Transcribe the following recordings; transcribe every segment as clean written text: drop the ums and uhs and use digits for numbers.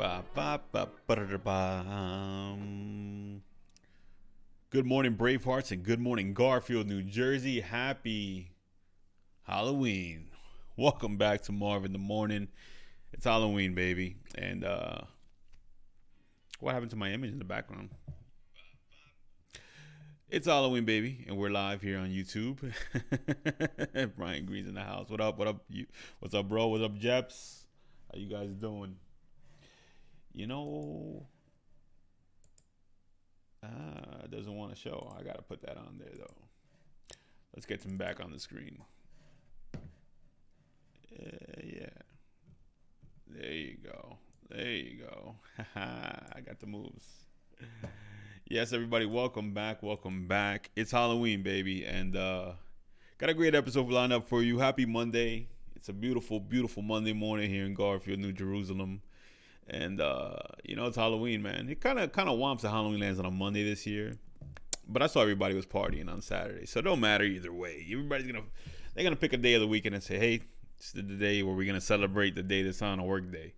Ba, ba, ba, ba-da-da-ba. Good morning, Bravehearts, and good morning, Garfield, New Jersey. Happy Halloween. Welcome back to Marv in the morning. It's Halloween, baby. And what happened to my image in the background? It's Halloween, baby, and we're live here on YouTube. Brian Green's in the house. What up? What up? What's up, bro? What's up, Jeps? How you guys doing? You know, it doesn't want to show. I gotta put that on there though. Let's get them back on the screen. Yeah, there you go. There you go. I got the moves. Yes, everybody, welcome back. Welcome back. It's Halloween, baby, and got a great episode lined up for you. Happy Monday. It's a beautiful, beautiful Monday morning here in Garfield, New Jerusalem. And it's Halloween, man. It kind of womps the Halloween lands on a Monday this year, but I saw everybody was partying on Saturday, so it don't matter either way. They're gonna pick a day of the weekend and say, hey, it's the day where we're gonna celebrate the day that's on a work day.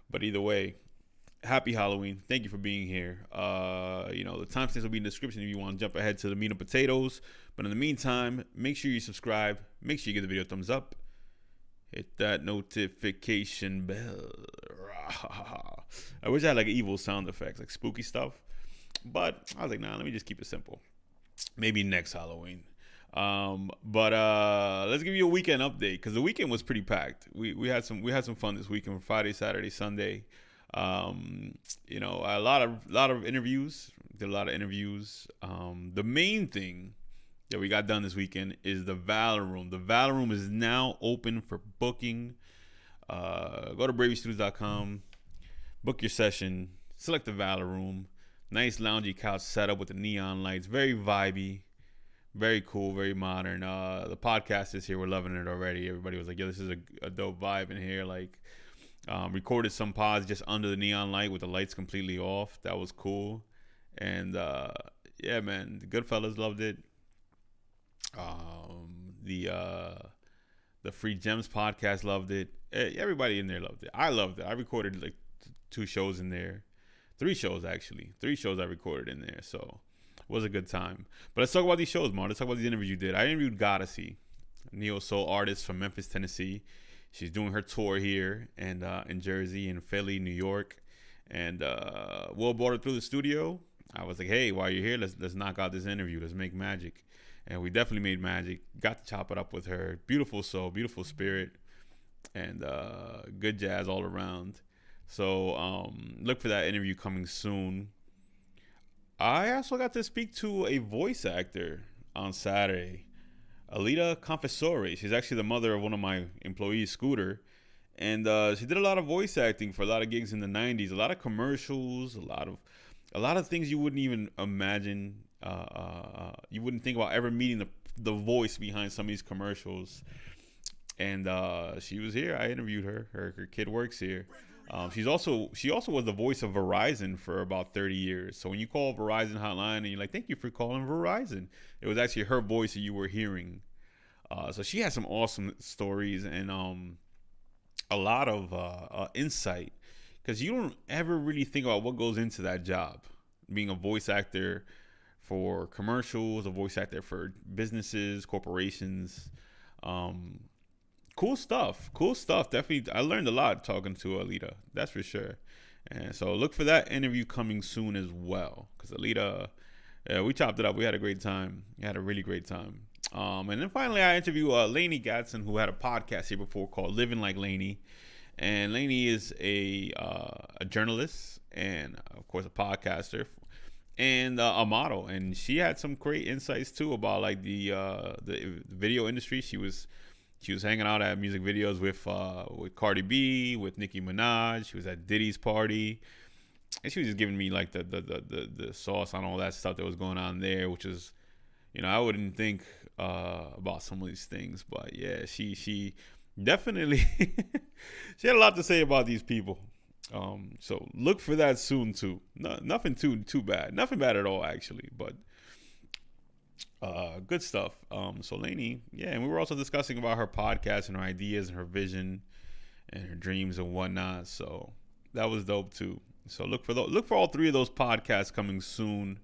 But either way, happy Halloween. Thank you for being here. The timestamps will be in the description if you want to jump ahead to the meat and potatoes. But in the meantime, make sure you subscribe. Make sure you give the video a thumbs up. Hit that notification bell. I wish I had like evil sound effects, like spooky stuff. But I was like, nah, let me just keep it simple. Maybe next Halloween. But let's give you a weekend update because the weekend was pretty packed. We had some fun this weekend, Friday, Saturday, Sunday. A lot of interviews. Did a lot of interviews. The main thing that we got done this weekend is the Valor Room. The Valor Room is now open for booking. Go to braverystudios.com, book your session, select the Valor Room. Nice loungy couch setup with the neon lights. Very vibey, very cool, very modern. The podcasters here were loving it already. Everybody was like, yo, this is a dope vibe in here. Like, recorded some pods just under the neon light with the lights completely off. That was cool. And yeah, man, the Goodfellas loved it. The Free Gems podcast loved it. Everybody in there loved it. I loved it. I recorded like 2 shows in there. 3 shows, actually. 3 shows I recorded in there. So it was a good time. But let's talk about these shows, Marv. Let's talk about these interviews you did. I interviewed Goddessy, neo soul artist from Memphis, Tennessee. She's doing her tour here and in Jersey, in Philly, New York. And Will brought her through the studio. I was like, hey, while you're here, let's knock out this interview. Let's make magic. And we definitely made magic. Got to chop it up with her. Beautiful soul, beautiful spirit, and good jazz all around. So look for that interview coming soon. I also got to speak to a voice actor on Saturday, Alita Confessore. She's actually the mother of one of my employees, Scooter. And she did a lot of voice acting for a lot of gigs in the 90s, a lot of commercials, a lot of things you wouldn't even imagine. You wouldn't think about ever meeting the voice behind some of these commercials. And she was here. I interviewed her. Her kid works here. She also was the voice of Verizon for about 30 years. So when you call Verizon hotline and you're like, thank you for calling Verizon, it was actually her voice that you were hearing. So she had some awesome stories and a lot of insight, because you don't ever really think about what goes into that job, being a voice actor for commercials, a voice actor for businesses, corporations. Cool stuff. Definitely, I learned a lot talking to Alita. That's for sure. And so look for that interview coming soon as well. Because Alita, we chopped it up. We had a great time. We had a really great time. And then finally, I interviewed Lainey Gatson, who had a podcast here before called Living Like Lainey. And Lainey is a journalist and, of course, a podcaster and a model. And she had some great insights too about like the video industry. She was hanging out at music videos with Cardi B, with Nicki Minaj. She was at Diddy's party, and she was just giving me like the sauce on all that stuff that was going on there, which is, I wouldn't think about some of these things, but yeah, she definitely she had a lot to say about these people. So look for that soon too. Nothing too bad. Nothing bad at all actually, but good stuff. So Lainey, yeah, and we were also discussing about her podcast and her ideas and her vision and her dreams and whatnot. So That was dope too. So look for all three of those podcasts coming soon.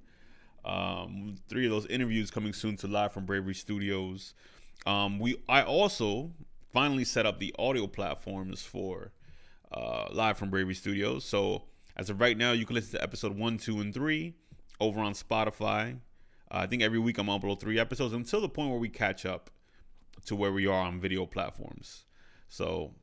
Three of those interviews coming soon to Live from Bravery Studios. I also finally set up the audio platforms for Live from Bravery Studios. So as of right now, you can listen to episode 1, 2, and 3 over on Spotify. I think every week I'm gonna upload 3 episodes until the point where we catch up to where we are on video platforms. So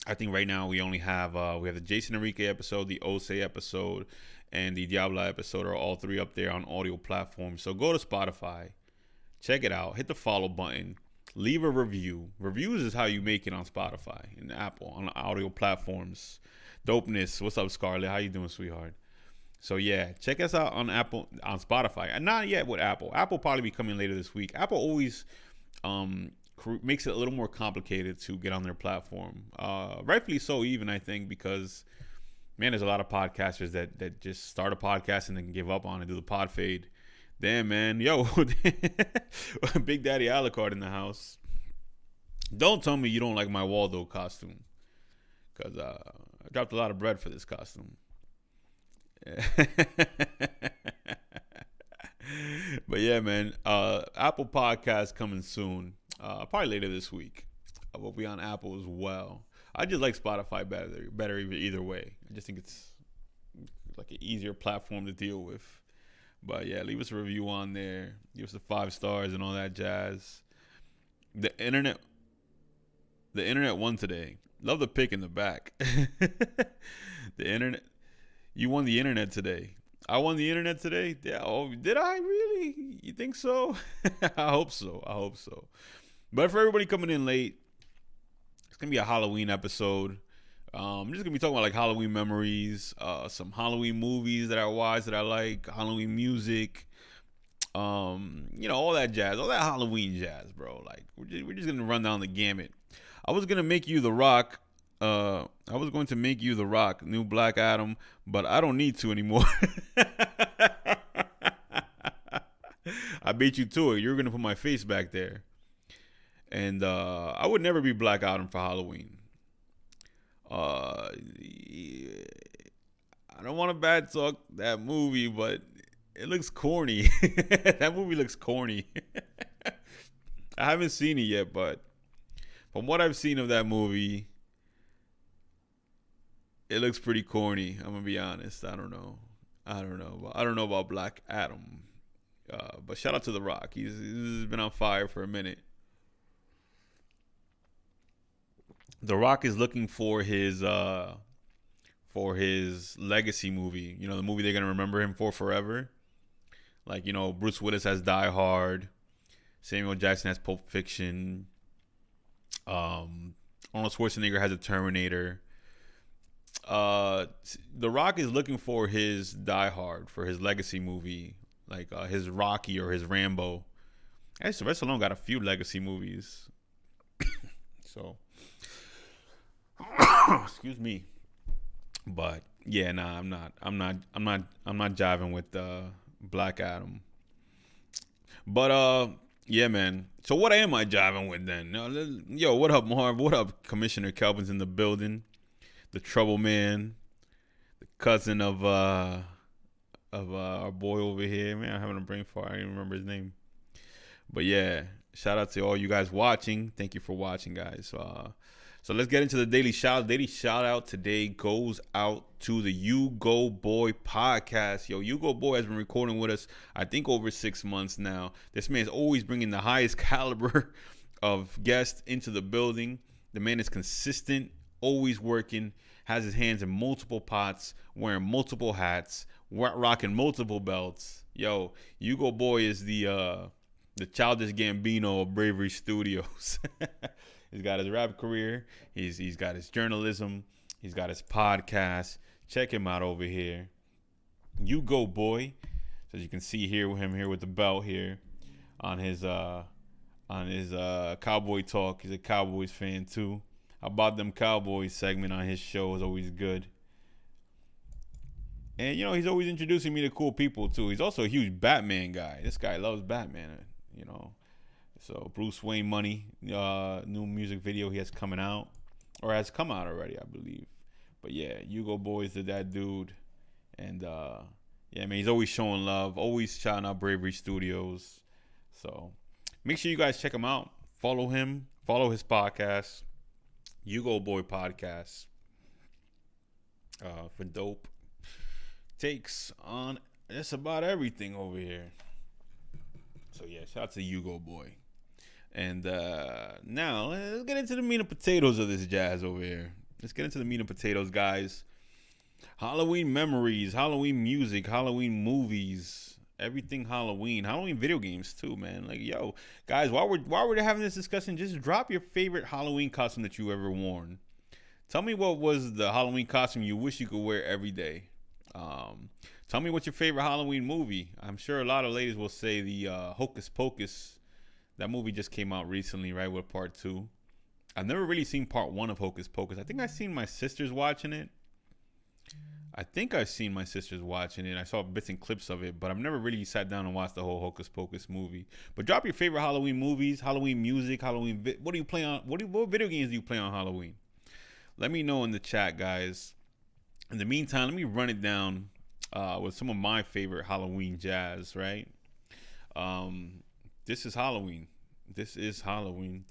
I think right now we only have the Jason Enrique episode, the Ose episode, and the Diabla episode are all 3 up there on audio platforms. So go to Spotify, check it out, hit the follow button, leave a review. Reviews is how you make it on Spotify and Apple on audio platforms. Dopeness. What's up, Scarlett? How you doing, sweetheart? So yeah, check us out on Spotify, and not yet with Apple. Apple probably be coming later this week. Apple always makes it a little more complicated to get on their platform. Rightfully so, even I think, because man, there's a lot of podcasters that just start a podcast and then give up on it, do the pod fade. Damn, man, yo, Big Daddy Alucard in the house. Don't tell me you don't like my Waldo costume, because I dropped a lot of bread for this costume. But yeah, man, Apple Podcast coming soon. Probably later this week. We'll be on Apple as well. I just like Spotify better either way. I just think it's like an easier platform to deal with. But yeah, leave us a review on there. Give us the 5 stars and all that jazz. The internet won today. Love the pick in the back. The internet. You won the internet today. I won the internet today? Yeah. Oh, did I really? You think so? I hope so. But for everybody coming in late, it's going to be a Halloween episode. I'm just going to be talking about like Halloween memories, some Halloween movies that I watched that I like, Halloween music, all that jazz, all that Halloween jazz, bro. Like, we're just going to run down the gamut. I was going to make you The Rock. New Black Adam, but I don't need to anymore. I beat you to it. You're going to put my face back there. And I would never be Black Adam for Halloween. I don't want to bad talk that movie, but it looks corny. That movie looks corny. I haven't seen it yet, but from what I've seen of that movie, it looks pretty corny. I'm gonna be honest. I don't know about Black Adam. But shout out to The Rock. He's been on fire for a minute. The Rock is looking for his legacy movie. The movie they're gonna remember him for forever. Like, Bruce Willis has Die Hard, Samuel Jackson has Pulp Fiction, Arnold Schwarzenegger has a Terminator. The Rock is looking for his Die Hard, for his legacy movie, like his Rocky or his Rambo. Actually, Sylvester Stallone got a few legacy movies. So, excuse me, but yeah, nah, I'm not jiving with Black Adam. But yeah, man. So what am I jiving with then? Yo, what up, Marv? What up, Commissioner Kelvin's in the building. The Trouble Man, the cousin of our boy over here. Man, I'm having a brain fart. I don't even remember his name. But yeah, shout out to all you guys watching. Thank you for watching, guys. So let's get into the daily shout. Daily shout out today goes out to the You Go Boy podcast. Yo, You Go Boy has been recording with us, I think, over 6 months now. This man's always bringing the highest caliber of guests into the building. The man is consistent, always working, has his hands in multiple pots, wearing multiple hats, rocking multiple belts. Yo, You Go Boy is the Childish Gambino of Bravery Studios. He's got his rap career. He's got his journalism. He's got his podcast. Check him out over here. You Go Boy. So as you can see here with him here with the belt here on his Cowboy Talk. He's a Cowboys fan too. About them Cowboys segment on his show is always good. And, he's always introducing me to cool people, too. He's also a huge Batman guy. This guy loves Batman, So, Bruce Wayne Money, new music video he has coming out. Or has come out already, I believe. But yeah, Hugo Boys did that dude, and yeah, man, he's always showing love, always shouting out Bravery Studios. So make sure you guys check him out. Follow him. Follow his podcast, Hugo Boy Podcast, for dope takes on just about everything over here. So yeah, shout out to Hugo Boy. And now let's get into the meat and potatoes of this jazz over here. Let's get into the meat and potatoes, guys. Halloween memories, Halloween music, Halloween movies, everything Halloween, Halloween video games too, man. Like, yo, guys, while we're having this discussion, just drop your favorite Halloween costume that you ever worn. Tell me what was the Halloween costume you wish you could wear every day. Tell me what's your favorite Halloween movie. I'm sure a lot of ladies will say the Hocus Pocus. That movie just came out recently, right, with part 2. I've never really seen part 1 of Hocus Pocus. I think I've seen my sisters watching it. I saw bits and clips of it, but I've never really sat down and watched the whole Hocus Pocus movie. But drop your favorite Halloween movies, Halloween music, what do you play on? What video games do you play on Halloween? Let me know in the chat, guys. In the meantime, let me run it down with some of my favorite Halloween jazz, right? This is Halloween. This is Halloween.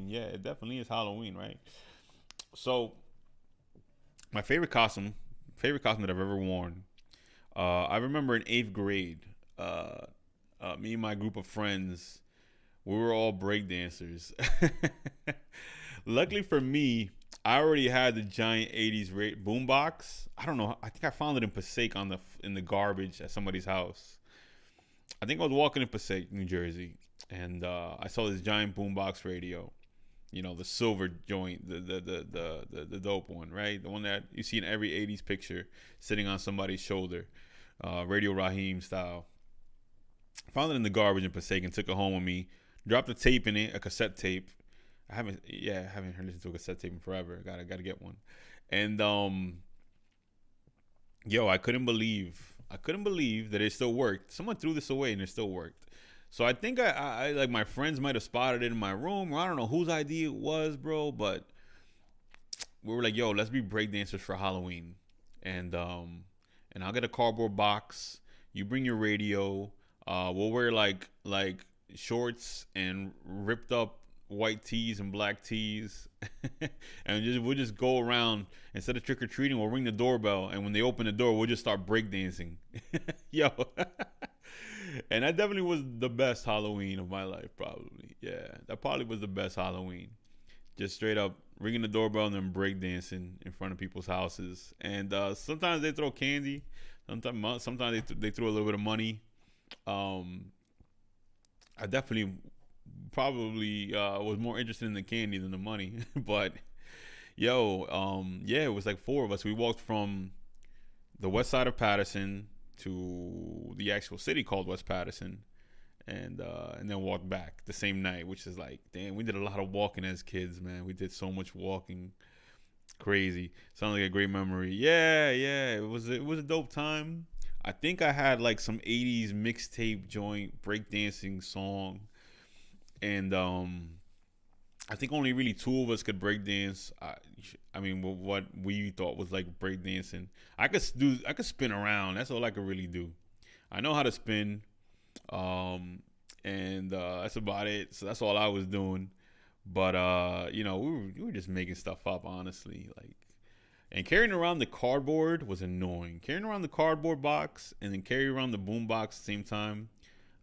Yeah, it definitely is Halloween, right? So, my favorite costume that I've ever worn. I remember in 8th grade, me and my group of friends, we were all breakdancers. Luckily for me, I already had the giant 80s boombox. I don't know. I think I found it in Passaic in the garbage at somebody's house. I think I was walking in Passaic, New Jersey, and I saw this giant boombox radio. You know, the silver joint, the dope one, right? The one that you see in every 80s picture sitting on somebody's shoulder, Radio Raheem style. Found it in the garbage in Passaic and took it home with me. Dropped a tape in it, a cassette tape. I haven't listened to a cassette tape in forever. Gotta get one. And I couldn't believe that it still worked. Someone threw this away and it still worked. So I think I like my friends might have spotted it in my room, or I don't know whose idea it was, bro. But we were like, yo, let's be breakdancers for Halloween, and I'll get a cardboard box. You bring your radio. We'll wear like shorts and ripped up white tees and black tees, and we'll just go around. Instead of trick or treating, we'll ring the doorbell, and when they open the door, we'll just start breakdancing. Yo, and that definitely was the best Halloween of my life, probably. Yeah, that probably was the best Halloween. Just straight up ringing the doorbell and then breakdancing in front of people's houses. And sometimes they throw candy. Sometimes they throw a little bit of money. I definitely probably was more interested in the candy than the money. But it was like 4 of us. We walked from the west side of Patterson to the actual city called West Patterson, and then walked back the same night, which is like, damn, we did a lot of walking as kids, man. We did so much walking. Crazy. Sounds like a great memory. Yeah, it was a dope time. I think I had like some 80s mixtape joint breakdancing song, and I think only really 2 of us could breakdance. I mean, what we thought was like breakdancing. I could spin around. That's all I could really do. I know how to spin, and that's about it. So that's all I was doing. But we were just making stuff up, honestly. Like, and carrying around the cardboard was annoying. Carrying around the cardboard box and then carrying around the boom box at the same time.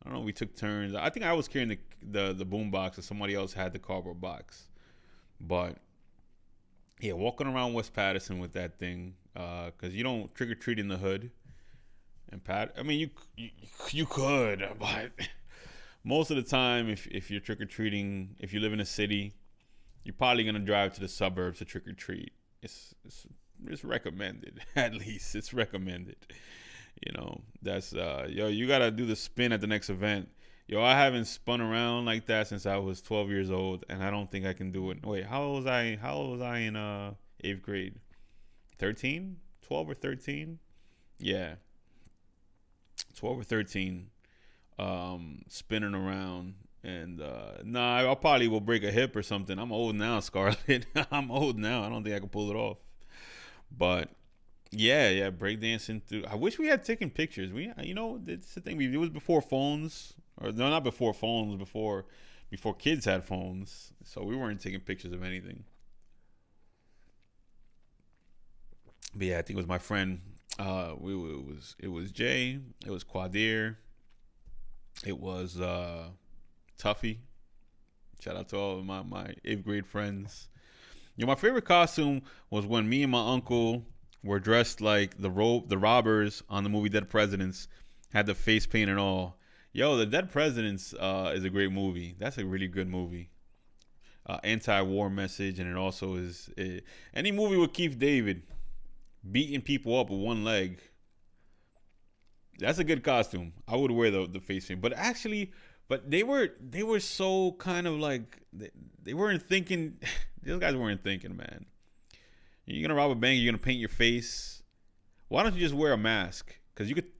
I don't know. We took turns. I think I was carrying the boom box and somebody else had the cardboard box. But yeah, walking around West Patterson with that thing, because you don't trick or treat in the hood. And I mean, you could, but most of the time, if you're trick or treating, if you live in a city, you're probably gonna drive to the suburbs to trick or treat. It's recommended. At least it's recommended. That's you gotta do the spin at the next event. I haven't spun around like that since I was 12 years old, and I don't think I can do it. Wait, how old was I in 8th grade? 13? 12 or 13? Yeah, 12 or 13. Spinning around, and I probably will break a hip or something. I'm old now, Scarlett. I'm old now. I don't think I can pull it off. But yeah, breakdancing through. I wish we had taken pictures. It's the thing. It was before phones, or no, not before phones. Before kids had phones, so we weren't taking pictures of anything. But yeah, I think it was my friend. It was Jay. It was Quadir. It was Tuffy. Shout out to all of my eighth grade friends. My favorite costume was when me and my uncle were dressed like the robbers on the movie Dead Presidents, had the face paint and all. The Dead Presidents is a great movie. That's a really good movie. Anti-war message, and it also is any movie with Keith David beating people up with one leg. That's a good costume. I would wear the face paint, but they were so kind of like they weren't thinking. These guys weren't thinking, man. You're gonna rob a bank. You're gonna paint your face. Why don't you just wear a mask? Because you could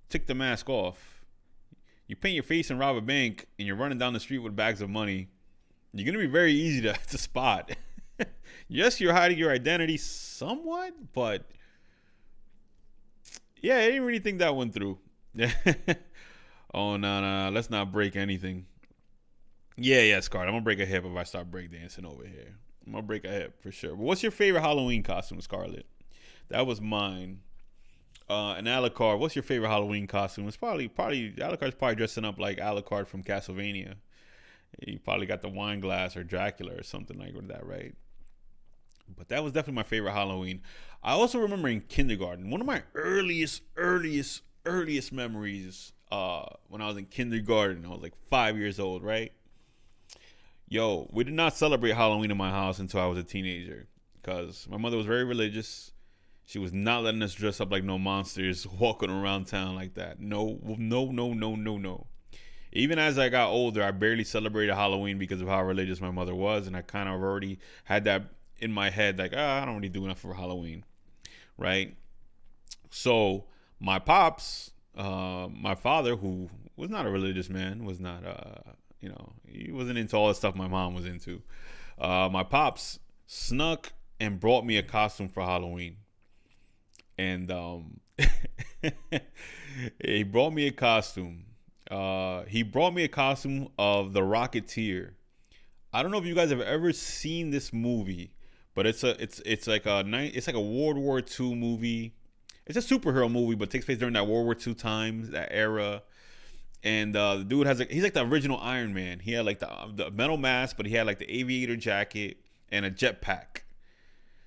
take the mask off. You paint your face and rob a bank, and you're running down the street with bags of money. You're gonna be very easy to spot. Yes, you're hiding your identity somewhat, but yeah, I didn't really think that went through. Oh no, let's not break anything. Yeah, Scarlett. I'm gonna break a hip if I start breakdancing over here. I'm gonna break a hip for sure. But what's your favorite Halloween costume, Scarlett? That was mine. And Alucard, what's your favorite Halloween costume? It's probably Alucard's probably dressing up like Alucard from Castlevania. He probably got the wine glass or Dracula or something like that, right? But that was definitely my favorite Halloween. I also remember in kindergarten, one of my earliest memories. When I was in kindergarten, I was like 5 years old, right? We did not celebrate Halloween in my house until I was a teenager because my mother was very religious. She was not letting us dress up like no monsters walking around town like that. No. Even as I got older, I barely celebrated Halloween because of how religious my mother was, and I kind of already had that in my head, like, I don't really do enough for Halloween, right? So my pops, my father, who was not a religious man, was not, he wasn't into all the stuff my mom was into. My pops snuck and brought me a costume for Halloween. And he brought me a costume. He brought me a costume of the Rocketeer. I don't know if you guys have ever seen this movie, but it's like a World War II movie. It's a superhero movie, but takes place during that World War II times, that era. And the dude he's like the original Iron Man. He had like the metal mask, but he had like the aviator jacket and a jetpack.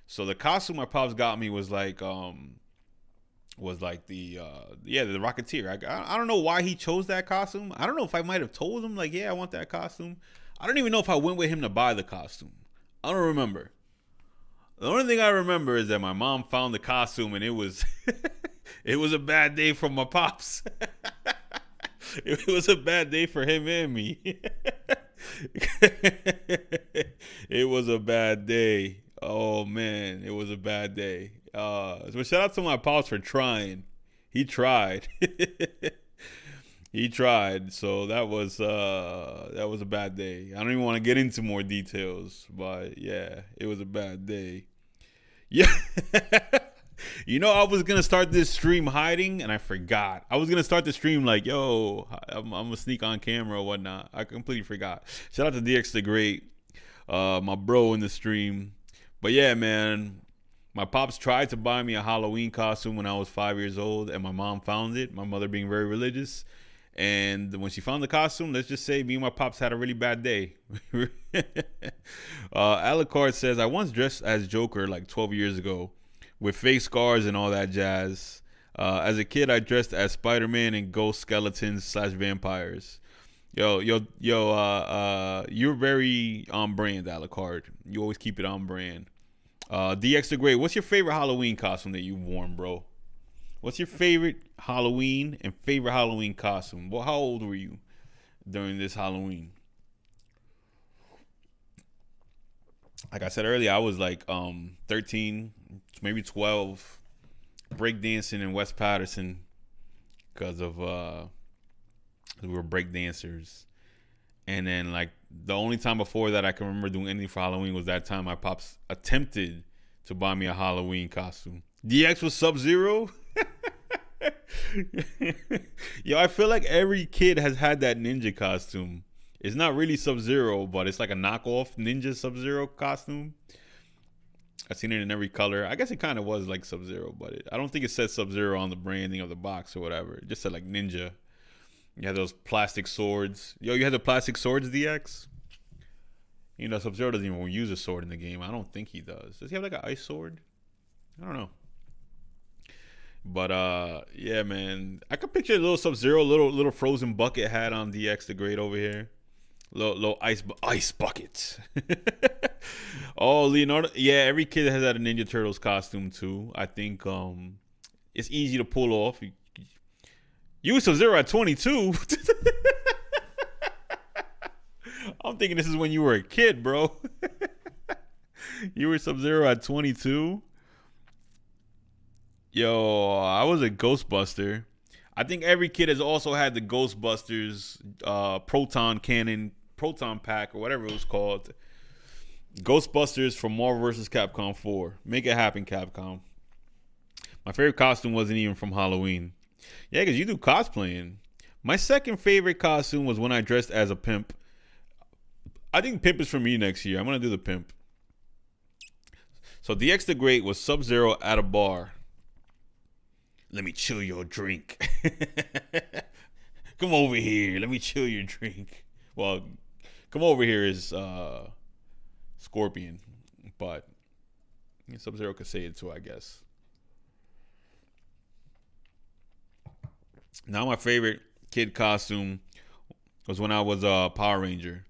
So the costume my pops got me was like the Rocketeer. I don't know why he chose that costume. I don't know if I might have told him like, yeah, I want that costume. I don't even know if I went with him to buy the costume. I don't remember. The only thing I remember is that my mom found the costume and it was it was a bad day for my pops. It was a bad day for him and me. It was a bad day. Oh man, it was a bad day. So shout out to my pops for trying. He tried. He tried. So that was a bad day. I don't even want to get into more details, but yeah, it was a bad day. Yeah. I was gonna start this stream hiding, and I forgot. I was gonna start the stream like, yo, I'm gonna sneak on camera or whatnot. I completely forgot. Shout out to DX the Great, my bro in the stream. But yeah, man, my pops tried to buy me a Halloween costume when I was 5 years old, and my mom found it. My mother being very religious, and when she found the costume, let's just say me and my pops had a really bad day. Alucard says, I once dressed as Joker like 12 years ago with fake scars and all that jazz. As a kid, I dressed as Spider-Man and ghost skeletons / vampires. You're very on brand, Alucard. You always keep it on brand. DX the Great, what's your favorite Halloween costume that you've worn, bro? What's your favorite Halloween and favorite Halloween costume? Well, how old were you during this Halloween? Like I said earlier, I was like 13, maybe 12, breakdancing in West Patterson because of we were breakdancers. And then like the only time before that I can remember doing anything for Halloween was that time my pops attempted to buy me a Halloween costume. DX was Sub-Zero. Yo, I feel like every kid has had that ninja costume. It's not really Sub-Zero, but it's like a knockoff ninja Sub-Zero costume. I've seen it in every color. I guess it kind of was like Sub-Zero, but I don't think it said Sub-Zero on the branding of the box or whatever. It just said like ninja. You had those plastic swords. Yo, you had the plastic swords, DX? You know, Sub-Zero doesn't even use a sword in the game. I don't think he does. Does he have like an ice sword? I don't know. But yeah, man. I could picture a little Sub-Zero, little frozen bucket hat on DX the Great over here. Little ice buckets. Oh, Leonardo. Yeah, every kid has had a Ninja Turtles costume too. I think it's easy to pull off. You were Sub-Zero at 22. I'm thinking this is when you were a kid, bro. You were Sub-Zero at 22. Yo, I was a Ghostbuster. I think every kid has also had the Ghostbusters proton pack or whatever it was called. Ghostbusters from Marvel vs. Capcom 4. Make it happen, Capcom. My favorite costume wasn't even from Halloween. Yeah, because you do cosplaying. My second favorite costume was when I dressed as a pimp. I think pimp is for me next year. I'm going to do the pimp. So DX the Great was Sub-Zero at a bar. Let me chill your drink. Come over here. Let me chill your drink. Well, come over here is Scorpion. But Sub-Zero could say it too, I guess. Now my favorite kid costume was when I was a Power Ranger.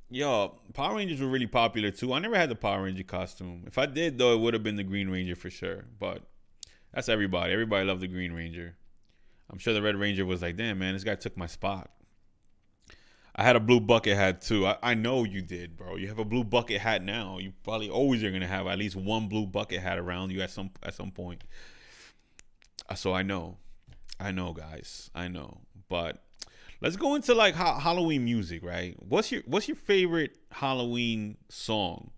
Yo, Power Rangers were really popular too. I never had the Power Ranger costume. If I did, though, it would have been the Green Ranger for sure. But that's everybody. Everybody loved the Green Ranger. I'm sure the Red Ranger was like, damn, man, this guy took my spot. I had a blue bucket hat too. I know you did, bro. You have a blue bucket hat now. You probably always are gonna have at least one blue bucket hat around you at some point. So I know, guys. I know. But let's go into like Halloween music, right? What's your favorite Halloween song?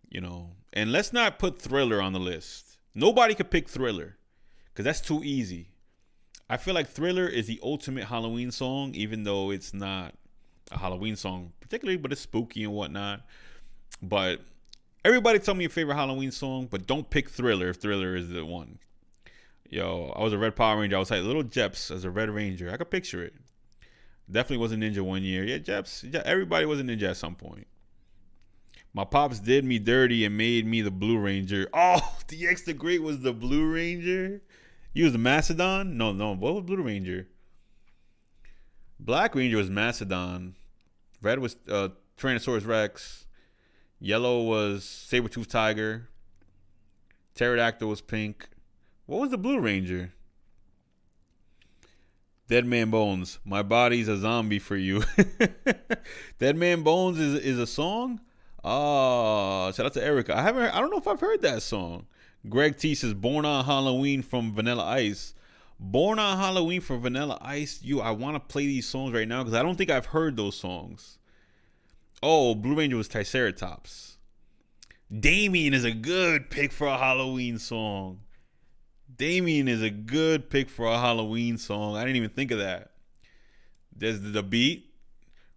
You know, and let's not put Thriller on the list. Nobody could pick Thriller because that's too easy. I feel like Thriller is the ultimate Halloween song, even though it's not a Halloween song particularly, but it's spooky and whatnot. But everybody tell me your favorite Halloween song, but don't pick Thriller if Thriller is the one. Yo, I was a Red Power Ranger. I was like Little Jeps as a Red Ranger. I could picture it. Definitely was a ninja one year. Yeah, Jeps. Everybody was a ninja at some point. My pops did me dirty and made me the Blue Ranger. Oh, DX the Great was the Blue Ranger. You was the Mastodon? No. What was Blue Ranger? Black Ranger was Mastodon. Red was Tyrannosaurus Rex. Yellow was Saber-Tooth Tiger. Pterodactyl was pink. What was the Blue Ranger? Dead Man Bones. My body's a zombie for you. Dead Man Bones is a song? Oh, shout out to Erica. I don't know if I've heard that song. Greg T says Born on Halloween from Vanilla Ice. Born on Halloween from Vanilla Ice. I want to play these songs right now because I don't think I've heard those songs. Oh, Blue Ranger was Triceratops. Damien is a good pick for a Halloween song. Damien is a good pick for a Halloween song. I didn't even think of that. There's the beat.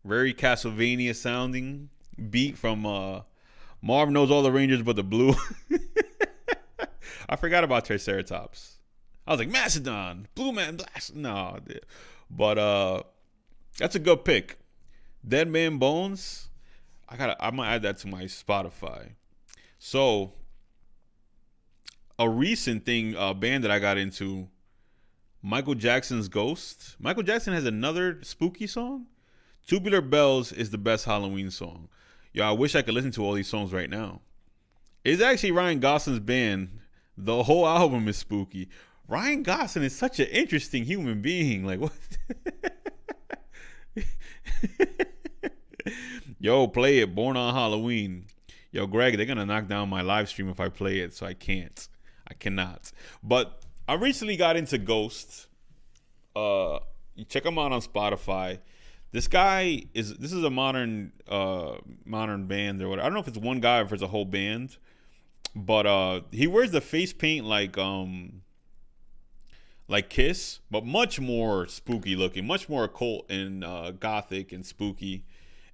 Very Castlevania sounding beat from Marv knows all the Rangers but the blue. I forgot about Triceratops. I was like, Mastodon, Blue Man Blast. No, but that's a good pick. Dead Man Bones. I'm gonna add that to my Spotify. So a recent thing, band that I got into, Michael Jackson's Ghost. Michael Jackson has another spooky song. Tubular Bells is the best Halloween song. Yo, I wish I could listen to all these songs right now. It's actually Ryan Gosling's band. The whole album is spooky. Ryan Gosling is such an interesting human being. Like, what? Yo, play it. Born on Halloween. Yo, Greg, they're going to knock down my live stream if I play it, so I can't. I cannot. But I recently got into Ghost. Check him out on Spotify. This is a modern band or whatever. I don't know if it's one guy or if it's a whole band, But he wears the face paint like Kiss, but much more spooky looking, much more occult and gothic and spooky.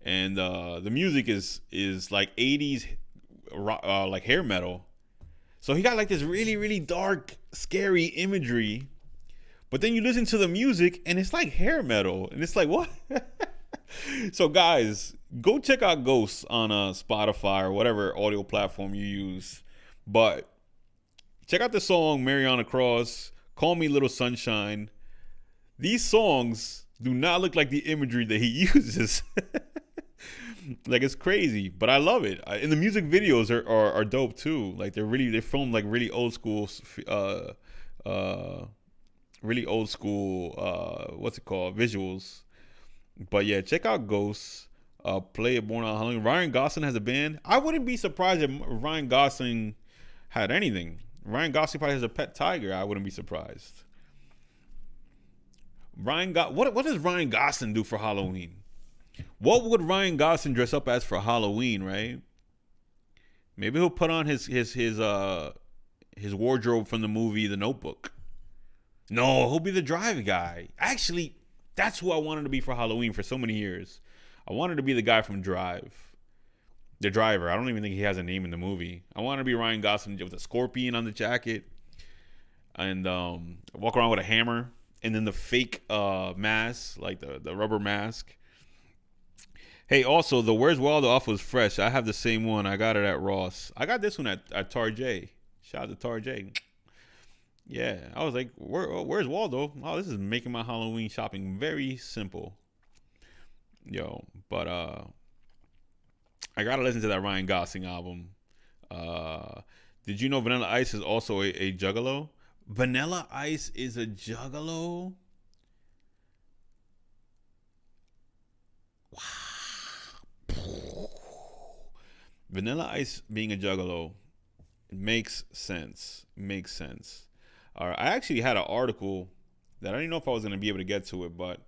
And the music is like 80s like hair metal. So he got like this really, really dark, scary imagery. But then you listen to the music and it's like hair metal. And it's like, what? So guys, go check out Ghosts on Spotify or whatever audio platform you use. But check out the song Mariana Cross, Call Me Little Sunshine. These songs do not look like the imagery that he uses. Like, it's crazy, but I love it. And the music videos are dope too. Like they film like really old school what's it called, visuals. But yeah, check out Ghosts. Play it, Born on Halloween. Ryan Gosling has a band. I wouldn't be surprised if Ryan Gosling had anything. Ryan Gosling probably has a pet tiger. I wouldn't be surprised. What does Ryan Gosling do for Halloween? What would Ryan Gosling dress up as for Halloween, right? Maybe he'll put on his wardrobe from the movie The Notebook. No, he'll be the drive guy. Actually, that's who I wanted to be for Halloween for so many years. I wanted to be the guy from Drive. The driver. I don't even think he has a name in the movie. I wanted to be Ryan Gosling with a scorpion on the jacket and walk around with a hammer and then the fake mask, like the rubber mask. Hey, also, the Where's Waldo off was fresh. I have the same one. I got it at Ross. I got this one at Tarjay. Shout out to Tarjay. Yeah, I was like, where's Waldo? Oh, this is making my Halloween shopping very simple. Yo, but I gotta listen to that Ryan Gosling album. Did you know Vanilla Ice is also a juggalo? Vanilla Ice is a juggalo? Wow. Vanilla Ice being a juggalo makes sense. Makes sense. All right, I actually had an article that I didn't know if I was going to be able to get to it, but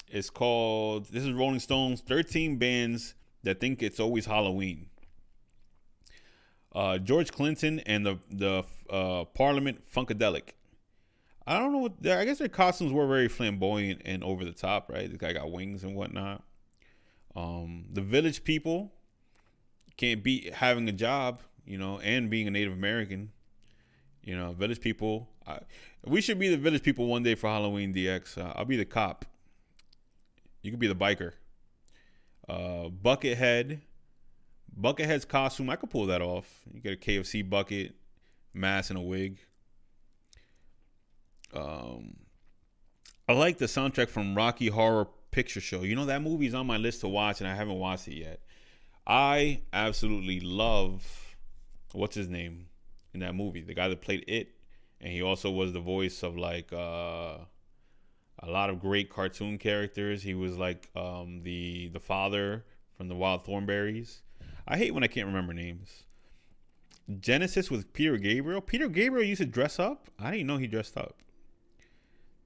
it's called, this is Rolling Stone's 13 bands that think it's always Halloween. George Clinton and the Parliament Funkadelic. I don't know what, I guess their costumes were very flamboyant and over the top, right? The guy got wings and whatnot. The Village People can't beat having a job, and being a Native American. Village People. We should be the Village People one day for Halloween, DX. I'll be the cop. You could be the biker. Buckethead. Buckethead's costume, I could pull that off. You get a KFC bucket, mask, and a wig. I like the soundtrack from Rocky Horror Picture Show. That movie's on my list to watch, and I haven't watched it yet. I absolutely love, what's his name in that movie? The guy that played It, and he also was the voice of like a lot of great cartoon characters. He was like the father from the Wild Thornberrys. I hate when I can't remember names. Genesis with Peter Gabriel. Peter Gabriel used to dress up. I didn't know he dressed up.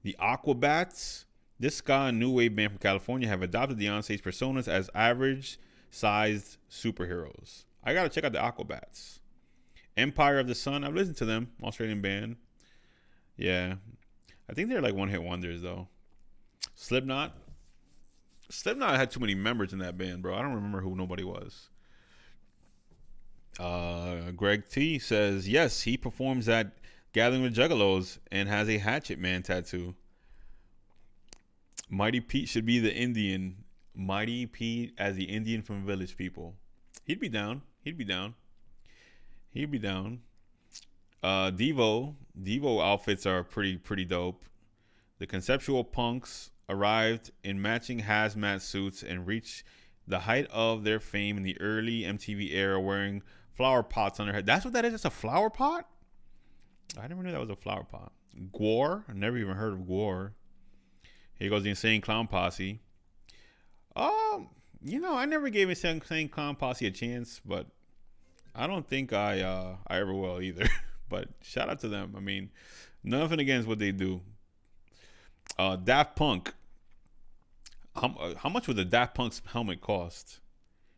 The Aquabats. This ska and new wave band from California have adopted the on-stage personas as average-sized superheroes. I gotta check out the Aquabats. Empire of the Sun. I've listened to them. Australian band. Yeah. I think they're like one-hit wonders, though. Slipknot. Slipknot had too many members in that band, bro. I don't remember who nobody was. Greg T says, yes, he performs at Gathering with Juggalos and has a Hatchet Man tattoo. Mighty Pete should be the Indian. Mighty Pete as the Indian from Village People. He'd be down. Devo outfits are pretty dope. The Conceptual Punks arrived in matching hazmat suits and reached the height of their fame in the early MTV era wearing flower pots on their head. That's what that is? It's a flower pot? I never knew that was a flower pot. Gwar? I never even heard of Gwar. Here goes the Insane Clown Posse. I never gave Insane Clown Posse a chance, but I don't think I ever will either. But shout out to them. I mean, nothing against what they do. Daft Punk. How much would the Daft Punk's helmet cost?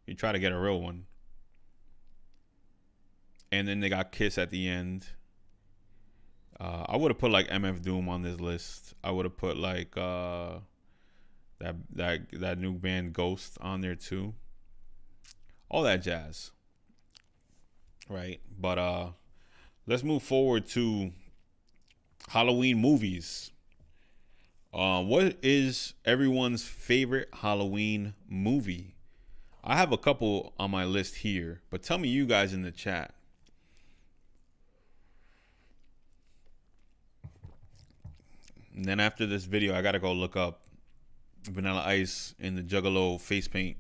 You try to get a real one. and then they got Kiss at the end. I would have put like MF Doom on this list. I would have put like that new band Ghost on there too. All that jazz, right? But let's move forward to Halloween movies. What is everyone's favorite Halloween movie? I have a couple on my list here, but tell me you guys in the chat. And then after this video, I gotta go look up Vanilla Ice in the Juggalo face paint.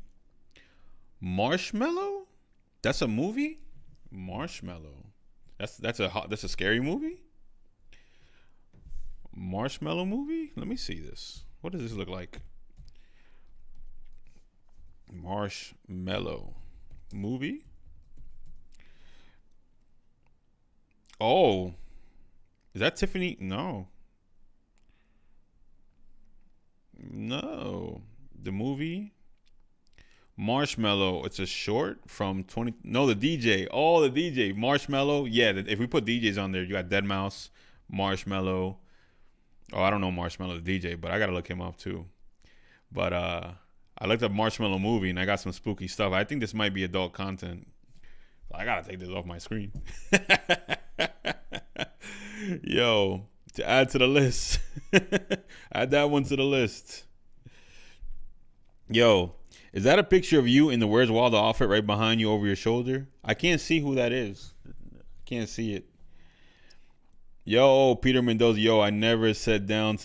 Marshmallow? That's a movie? Marshmallow. That's a scary movie? Marshmallow movie? Let me see this. What does this look like? Marshmallow movie? Oh. Is that Tiffany? No. No. The movie Marshmallow. It's a short from 20. No, the DJ. Oh, the DJ. Marshmallow. Yeah, if we put DJs on there, you got Deadmau5, Marshmallow. Oh, I don't know Marshmallow the DJ, but I gotta look him up too. But I looked up Marshmallow movie and I got some spooky stuff. I think this might be adult content. I gotta take this off my screen. Yo, to add to the list. Add that one to the list. Yo, is that a picture of you in the Where's Waldo outfit right behind you over your shoulder? I can't see who that is. Can't see it. Yo, Peter Mendoza. Yo, I never sat down.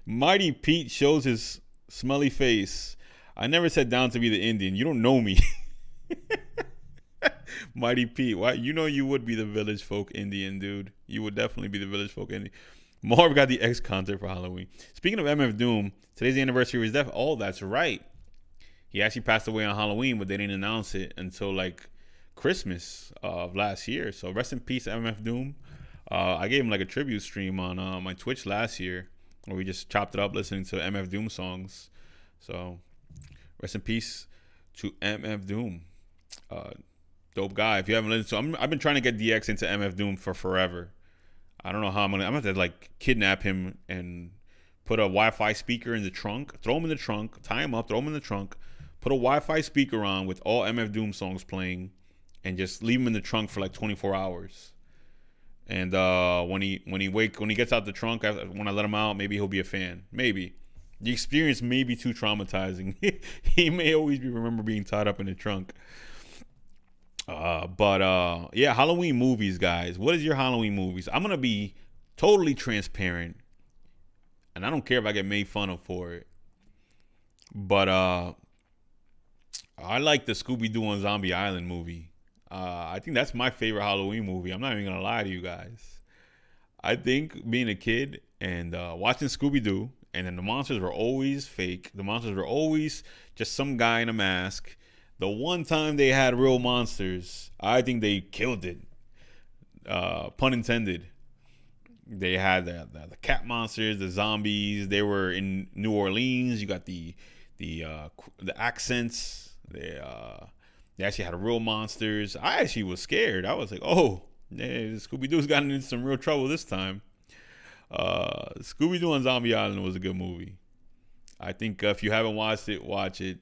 Mighty Pete shows his smelly face. I never sat down to be the Indian. You don't know me. Mighty Pete. Why? You know you would be the village folk Indian, dude. You would definitely be the village folk Indian. Marv got the X concert for Halloween. Speaking of MF Doom, today's the anniversary of his death. Oh, that's right. He actually passed away on Halloween, but they didn't announce it until like Christmas of last year. So rest in peace, MF Doom. I gave him like a tribute stream on my Twitch last year, where we just chopped it up listening to MF Doom songs. So rest in peace to MF Doom. Dope guy. If you haven't listened to, I've been trying to get DX into MF Doom for forever. I don't know how I'm gonna have to like kidnap him and put a Wi-Fi speaker in the trunk, throw him in the trunk, tie him up, throw him in the trunk, put a Wi-Fi speaker on with all MF Doom songs playing, and just leave him in the trunk for like 24 hours. And when he gets out the trunk, when I let him out, maybe he'll be a fan. Maybe the experience may be too traumatizing. He may always remember being tied up in the trunk. But yeah, Halloween movies, guys. What is your Halloween movies? I'm gonna be totally transparent, and I don't care if I get made fun of for it. But I like the Scooby-Doo on Zombie Island movie. I think that's my favorite Halloween movie. I'm not even gonna lie to you guys. I think being a kid and watching Scooby-Doo, and then the monsters were always fake. The monsters were always just some guy in a mask. The one time they had real monsters, I think they killed it. Pun intended. They had the cat monsters, the zombies. They were in New Orleans. You got the accents. They actually had real monsters. I actually was scared. I was like, oh, yeah, Scooby-Doo's gotten into some real trouble this time. Scooby-Doo on Zombie Island was a good movie. I think if you haven't watched it, watch it.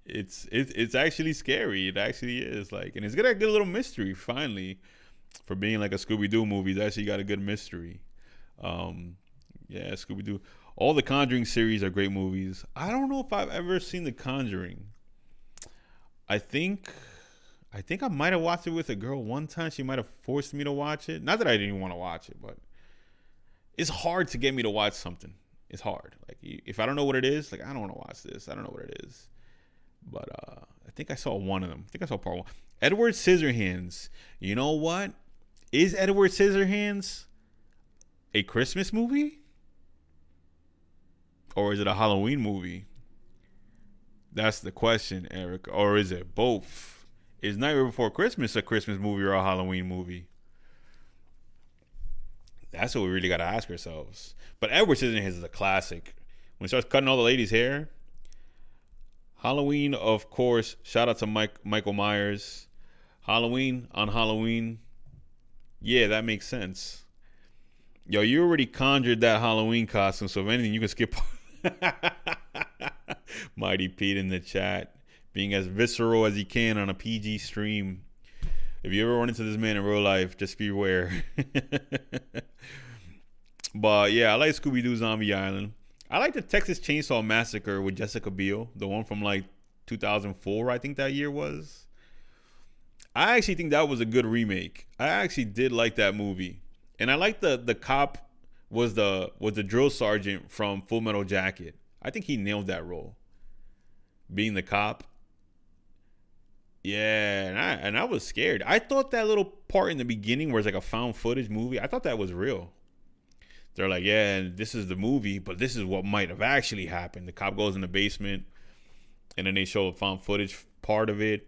It's actually scary. It actually is, like, and it's got a good little mystery. Finally, for being like a Scooby-Doo movie, it's actually got a good mystery. Yeah, Scooby-Doo. All the Conjuring series are great movies. I don't know if I've ever seen The Conjuring. I think I might have watched it with a girl one time. She might have forced me to watch it. Not that I didn't want to watch it, but it's hard to get me to watch something. It's hard. Like, if I don't know what it is, like, I don't want to watch this. I don't know what it is. But I think I saw one of them. I think I saw part one. Edward Scissorhands. You know what? Is Edward Scissorhands a Christmas movie? Or is it a Halloween movie? That's the question, Eric. Or is it both? Is Nightmare Before Christmas a Christmas movie or a Halloween movie? That's what we really got to ask ourselves. But Edward Scissorhands is a classic. When he starts cutting all the ladies' hair. Halloween, of course. Shout out to Michael Myers. Halloween on Halloween. Yeah, that makes sense. Yo, you already conjured that Halloween costume, so if anything, you can skip. Mighty Pete in the chat, being as visceral as he can on a PG stream. If you ever run into this man in real life, just beware. But yeah, I like Scooby Doo Zombie Island. I like the Texas Chainsaw Massacre with Jessica Biel, the one from like 2004, I think that year was. I actually think that was a good remake. I actually did like that movie, and I like the cop was the drill sergeant from Full Metal Jacket. I think he nailed that role, being the cop. Yeah, and I was scared. I thought that little part in the beginning where it's like a found footage movie, I thought that was real. They're like, yeah, and this is the movie, but this is what might have actually happened. The cop goes in the basement, and then they show a found footage part of it,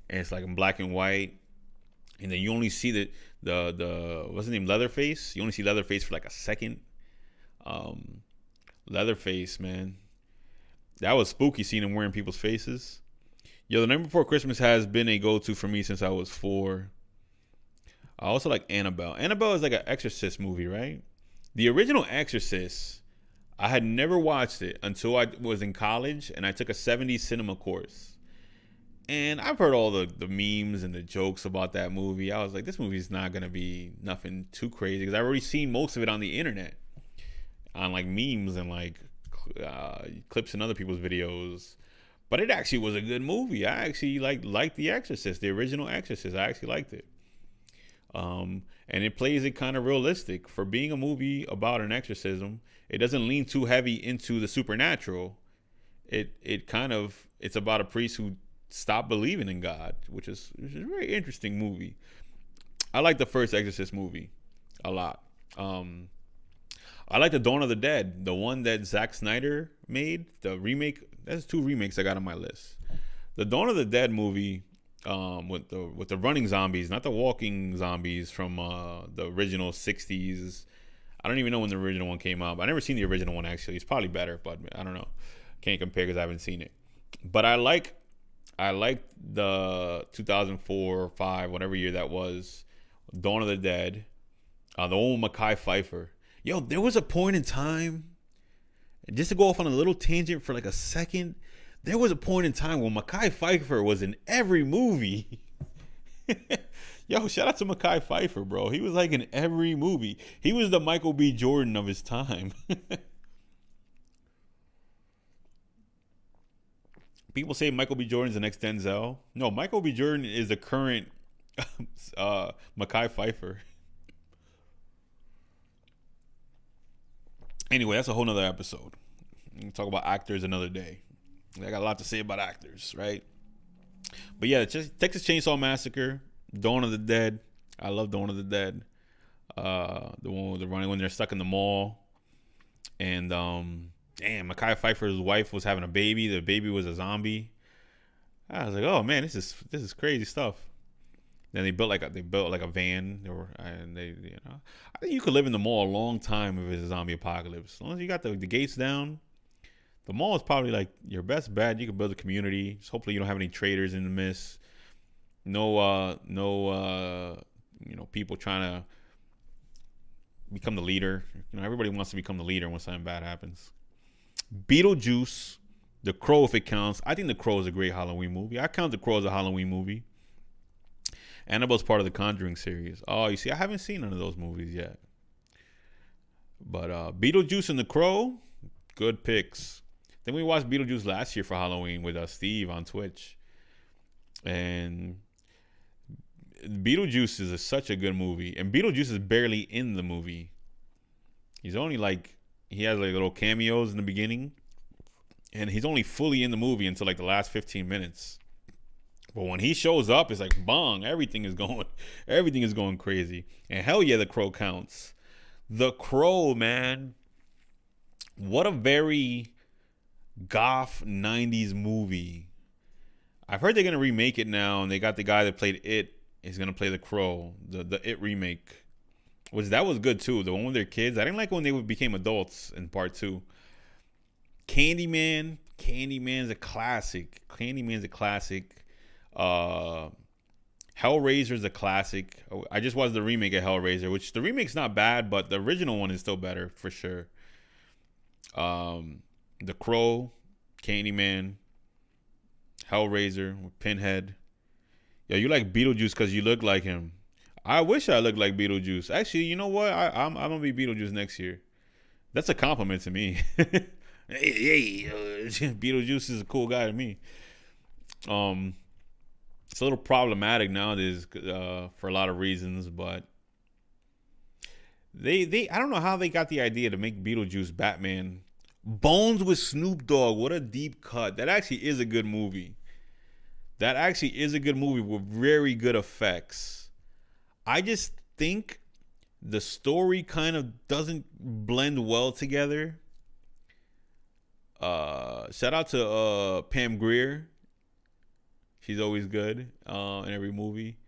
and it's like in black and white, and then you only see the what's his name, Leatherface. You only see Leatherface for like a second. Um, Leatherface, man, that was spooky seeing him wearing people's faces. Yo, The Night Before Christmas has been a go-to for me since I was 4. I also like Annabelle. Annabelle is like an Exorcist movie, right? The original Exorcist, I had never watched it until I was in college and I took a 70s cinema course. And I've heard all the memes and the jokes about that movie. I was like, this movie's not going to be nothing too crazy because I've already seen most of it on the internet, on like memes and like clips in other people's videos. But it actually was a good movie. I actually liked The Exorcist, the original Exorcist. I actually liked it. And it plays it kind of realistic for being a movie about an exorcism. It doesn't lean too heavy into the supernatural. It's about a priest who stopped believing in God, which is a very interesting movie. I like the first Exorcist movie a lot. I like the Dawn of the Dead, the one that Zack Snyder made, the remake. There's 2 remakes I got on my list. The Dawn of the Dead movie, with the running zombies, not the walking zombies from the original '60s. I don't even know when the original one came out. I never seen the original one actually. It's probably better, but I don't know. Can't compare because I haven't seen it. But I like the 2004 or 5, whatever year that was, Dawn of the Dead, the one with Mekhi Phifer. Yo, there was a point in time, just to go off on a little tangent for like a second, there was a point in time when Mekhi Phifer was in every movie. Yo, shout out to Mekhi Phifer, bro. He was like in every movie. He was the Michael B. Jordan of his time. People say Michael B. Jordan's the next Denzel. No, Michael B. Jordan is the current Mekhi Phifer. Anyway, that's a whole nother episode. We can talk about actors another day. I got a lot to say about actors, right? But yeah, Texas Chainsaw Massacre, Dawn of the Dead. I love Dawn of the Dead. The one with the running when they're stuck in the mall. And damn, Mekhi Phifer's wife was having a baby. The baby was a zombie. I was like, oh man, this is crazy stuff. Then they built like a van. I think you could live in the mall a long time if it's a zombie apocalypse. As long as you got the gates down, the mall is probably like your best bet. You can build a community. Just hopefully you don't have any traitors in the midst. No, people trying to become the leader. Everybody wants to become the leader when something bad happens. Beetlejuice, The Crow, if it counts. I think The Crow is a great Halloween movie. I count The Crow as a Halloween movie. Annabelle's part of the Conjuring series. Oh, you see, I haven't seen none of those movies yet. But Beetlejuice and The Crow, good picks. Then we watched Beetlejuice last year for Halloween with Steve on Twitch. And Beetlejuice is such a good movie. And Beetlejuice is barely in the movie. He's only he has like little cameos in the beginning. And he's only fully in the movie until like the last 15 minutes. But when he shows up, it's like bong, everything is going crazy. And hell yeah, The Crow counts. The Crow, man. What a very goth 90s movie. I've heard they're gonna remake it now, and they got the guy that played It is gonna play The Crow, the It remake. That was good too. The one with their kids. I didn't like when they became adults in part 2. Candyman's a classic. Hellraiser's a classic. I just watched the remake of Hellraiser, which the remake's not bad, but the original one is still better for sure. The Crow, Candyman, Hellraiser, Pinhead. Yo, you like Beetlejuice because you look like him. I wish I looked like Beetlejuice. Actually, you know what? I'm gonna be Beetlejuice next year. That's a compliment to me. hey, Beetlejuice is a cool guy to me. It's a little problematic nowadays for a lot of reasons, but they I don't know how they got the idea to make Beetlejuice Batman. Bones with Snoop Dogg. What a deep cut. That actually is a good movie. That actually is a good movie with very good effects. I just think the story kind of doesn't blend well together. Shout out to Pam Grier. She's always good in every movie.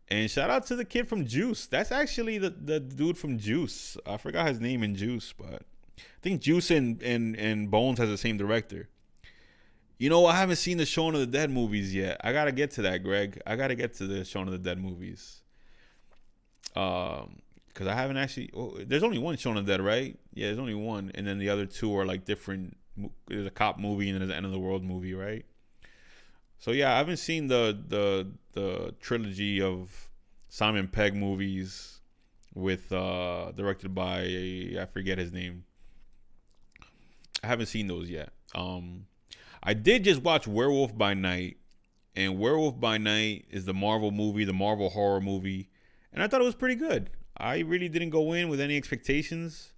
And shout out to the kid from Juice. That's actually the dude from Juice. I forgot his name in Juice, but I think Juice and Bones has the same director. You know, I haven't seen the Shaun of the Dead movies yet. I gotta get to that, Greg. I gotta get to the Shaun of the Dead movies. Because I haven't actually. Oh, there's only one Shaun of the Dead, right? Yeah, there's only one, and then the other two are like different. There's a cop movie and then there's an End of the World movie, right? So yeah, I haven't seen the trilogy of Simon Pegg movies with directed by I forget his name. I haven't seen those yet. I did just watch Werewolf by Night, and Werewolf by Night is the Marvel movie, the Marvel horror movie, and I thought it was pretty good. I really didn't go in with any expectations.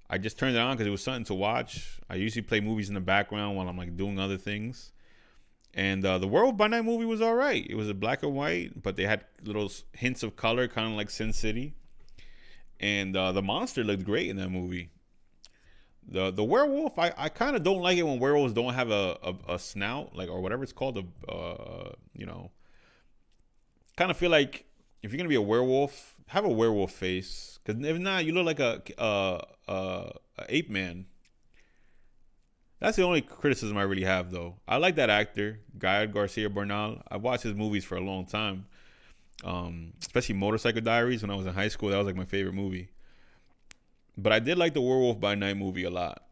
I just turned it on because it was something to watch. I usually play movies in the background while I'm like doing other things. And the Werewolf by Night movie was all right. It was a black and white, but they had little hints of color, kind of like Sin City. And the monster looked great in that movie. The werewolf, I kind of don't like it when werewolves don't have a snout, like, or whatever it's called. Kind of feel like if you're gonna be a werewolf, have a werewolf face. Because if not, you look like a ape man. That's the only criticism I really have, though. I like that actor, Gael Garcia Bernal. I've watched his movies for a long time, especially Motorcycle Diaries when I was in high school. That was like my favorite movie. But I did like the Werewolf by Night movie a lot.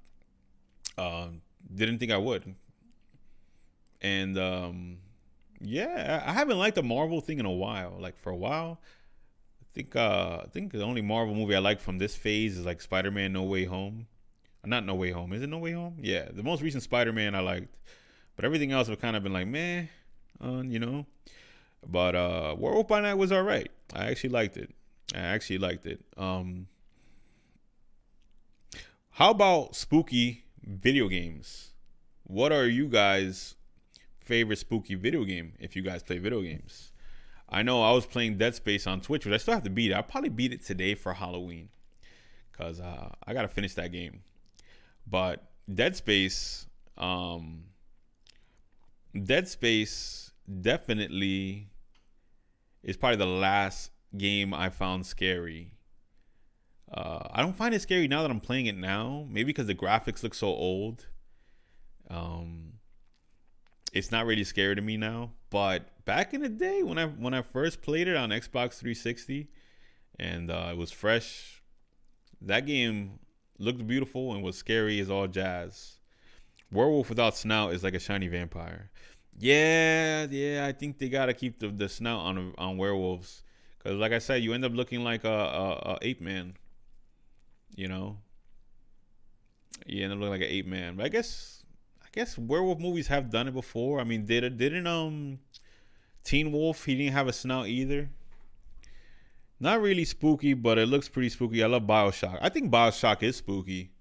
Didn't think I would. And yeah, I haven't liked the Marvel thing in a while. Like for a while, I think the only Marvel movie I like from this phase is like Spider-Man: No Way Home. Not No Way Home. Is it No Way Home? Yeah, the most recent Spider-Man I liked, but everything else have kind of been like meh, you know. But Werewolf by Night was all right. I actually liked it. How about spooky video games? What are you guys' favorite spooky video game if you guys play video games? I know I was playing Dead Space on Twitch, but I still have to beat it. I'll probably beat it today for Halloween because I got to finish that game. But Dead Space definitely is probably the last game I found scary. I don't find it scary now that I'm playing it now. Maybe because the graphics look so old. It's not really scary to me now. But back in the day when I first played it on Xbox 360 and it was fresh, that game looked beautiful and was scary as all jazz. Werewolf without snout is like a shiny vampire. Yeah, I think they gotta keep the snout on werewolves because, like I said, you end up looking like a ape man. You know, you end up looking like an ape man. But I guess werewolf movies have done it before. I mean, didn't Teen Wolf? He didn't have a snout either. Not really spooky, but it looks pretty spooky. I love BioShock. I think BioShock is spooky.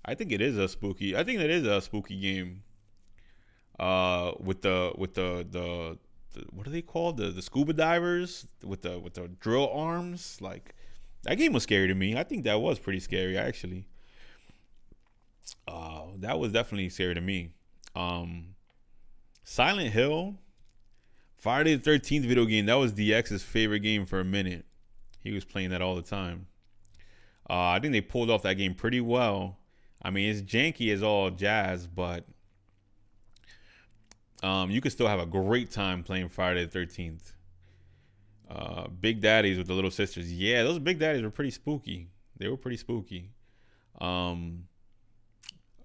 I think it is a spooky game. With the what are they called? The scuba divers with the drill arms. Like that game was scary to me. I think that was pretty scary actually. That was definitely scary to me. Silent Hill, Friday the 13th video game. That was DX's favorite game for a minute. He was playing that all the time. I think they pulled off that game pretty well. I mean, it's janky as all jazz, but you could still have a great time playing Friday the 13th. Big Daddies with the little sisters. Yeah, those Big Daddies were pretty spooky. They were pretty spooky. Um,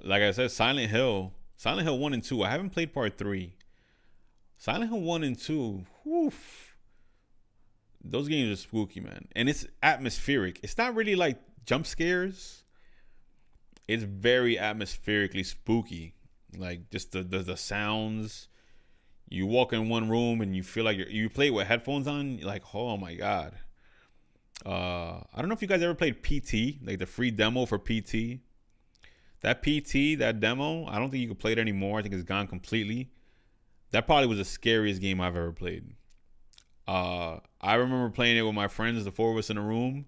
like I said, Silent Hill 1 and 2. I haven't played part 3. Silent Hill 1 and 2. Whew, those games are spooky, man. And it's atmospheric. It's not really like jump scares. It's very atmospherically spooky. Like just the sounds. You walk in one room and you feel like you play with headphones on. You're like, oh my god. I don't know if you guys ever played PT, like the free demo for PT. That PT, that demo, I don't think you can play it anymore. I think it's gone completely. That probably was the scariest game I've ever played. I remember playing it with my friends, the 4 of us in a room,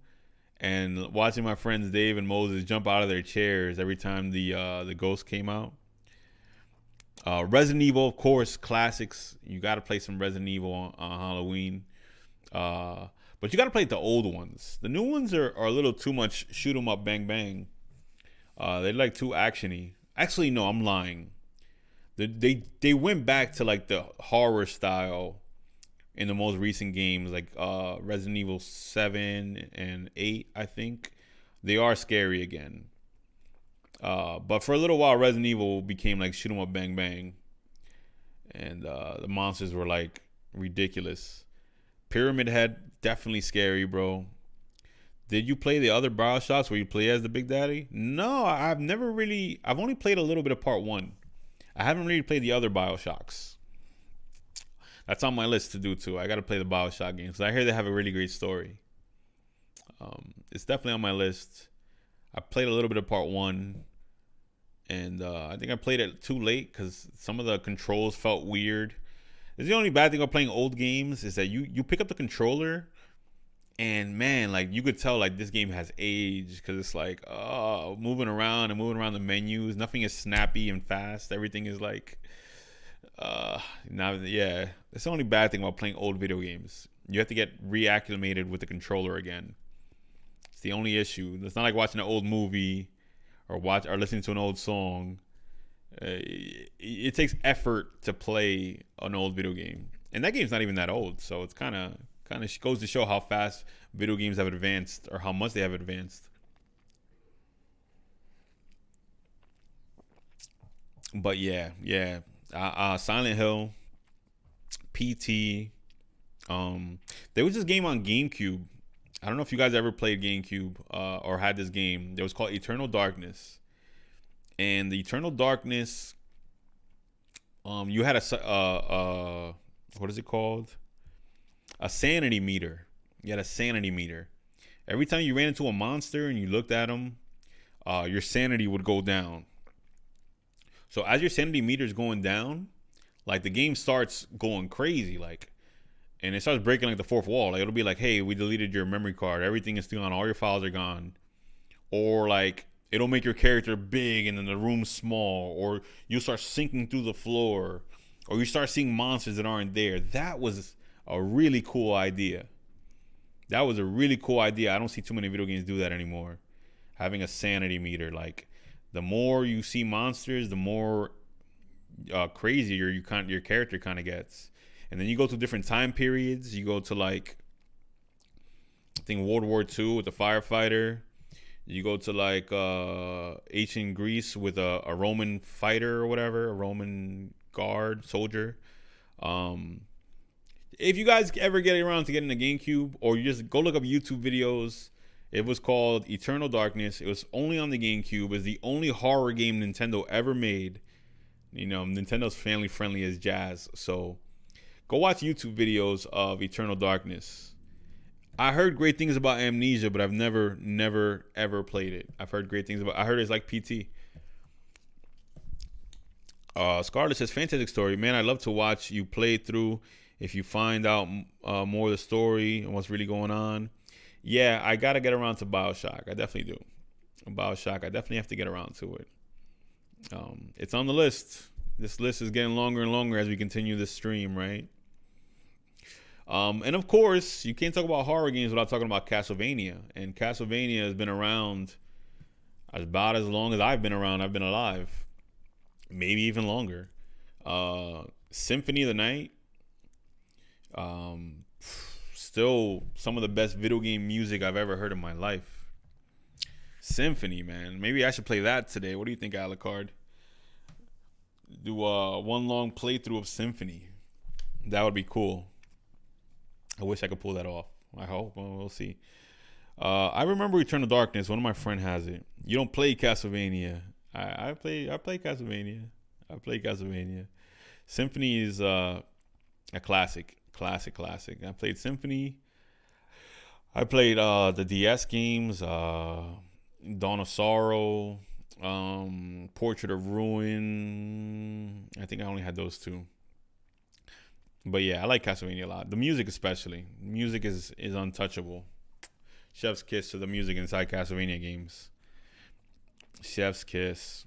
and watching my friends Dave and Moses jump out of their chairs every time the ghost came out. Resident Evil, of course, classics. You got to play some Resident Evil on Halloween. But you got to play the old ones. The new ones are a little too much shoot 'em up, bang, bang. They're like too actiony. Actually, no, I'm lying. They went back to like the horror style in the most recent games, like Resident Evil 7 and 8, I think. They are scary again. But for a little while, Resident Evil became like shoot 'em up, bang, bang. And the monsters were like ridiculous. Pyramid Head, definitely scary, bro. Did you play the other Bioshocks where you play as the Big Daddy? No, I've only played a little bit of part 1. I haven't really played the other Bioshocks. That's on my list to do too. I got to play the Bioshock games. I hear they have a really great story. It's definitely on my list. I played a little bit of part 1. And I think I played it too late because some of the controls felt weird. The only bad thing about playing old games is that you pick up the controller and man, like you could tell like this game has aged because it's like moving around the menus. Nothing is snappy and fast. Everything is like now yeah. That's the only bad thing about playing old video games. You have to get reacclimated with the controller again. It's the only issue. It's not like watching an old movie or listening to an old song. It takes effort to play an old video game, and that game's not even that old. So it's kind of goes to show how fast video games have advanced, or how much they have advanced. But yeah, Silent Hill, PT. There was this game on GameCube. I don't know if you guys ever played GameCube or had this game. It was called Eternal Darkness. And the Eternal Darkness, you had what is it called? A sanity meter. You had a sanity meter. Every time you ran into a monster and you looked at him, your sanity would go down. So as your sanity meter is going down, like the game starts going crazy, like, and it starts breaking like the fourth wall. Like it'll be like, hey, we deleted your memory card. Everything is still on. All your files are gone. Or like, it'll make your character big and then the room small, or you'll start sinking through the floor, or you start seeing monsters that aren't there. That was a really cool idea. I don't see too many video games do that anymore. Having a sanity meter, like the more you see monsters, the more crazier your character kind of gets. And then you go to different time periods. You go to like, I think World War II with the firefighter. You go to like ancient Greece with a Roman fighter or whatever, a Roman guard, soldier. If you guys ever get around to getting a GameCube, or you just go look up YouTube videos, it was called Eternal Darkness. It was only on the GameCube. It's the only horror game Nintendo ever made. You know, Nintendo's family friendly as jazz. So go watch YouTube videos of Eternal Darkness. I heard great things about Amnesia, but I've never, ever played it. I heard it's like PT. Scarlett says, fantastic story. Man, I'd love to watch you play through if you find out more of the story and what's really going on. Yeah, I got to get around to Bioshock. I definitely do. Bioshock, I definitely have to get around to it. It's on the list. This list is getting longer and longer as we continue this stream, right? And of course, you can't talk about horror games without talking about Castlevania. And Castlevania has been around about as long as I've been around. I've been alive, maybe even longer. Symphony of the Night. Still some of the best video game music I've ever heard in my life. Symphony, man. Maybe I should play that today. What do you think, Alucard? Do one long playthrough of Symphony. That would be cool. I wish I could pull that off. I hope. Well, we'll see. I remember Return to Darkness. One of my friends has it. You don't play Castlevania. I play Castlevania. I play Castlevania. Symphony is a classic. I played Symphony. I played the DS games, Dawn of Sorrow, Portrait of Ruin. I think I only had those two. But yeah, I like Castlevania a lot. The music especially. Music is untouchable. Chef's kiss to the music inside Castlevania games. Chef's kiss.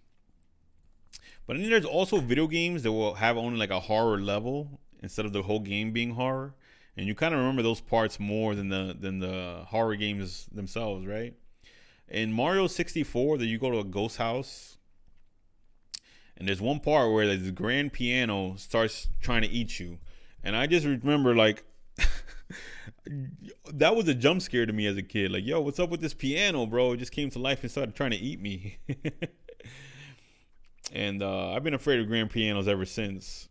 But then there's also video games that will have only like a horror level instead of the whole game being horror, and you kind of remember those parts more than the horror games themselves, right? In Mario 64, that you go to a ghost house, and there's one part where the grand piano starts trying to eat you, and I just remember like that was a jump scare to me as a kid. Like, yo, what's up with this piano, bro? It just came to life and started trying to eat me. And I've been afraid of grand pianos ever since.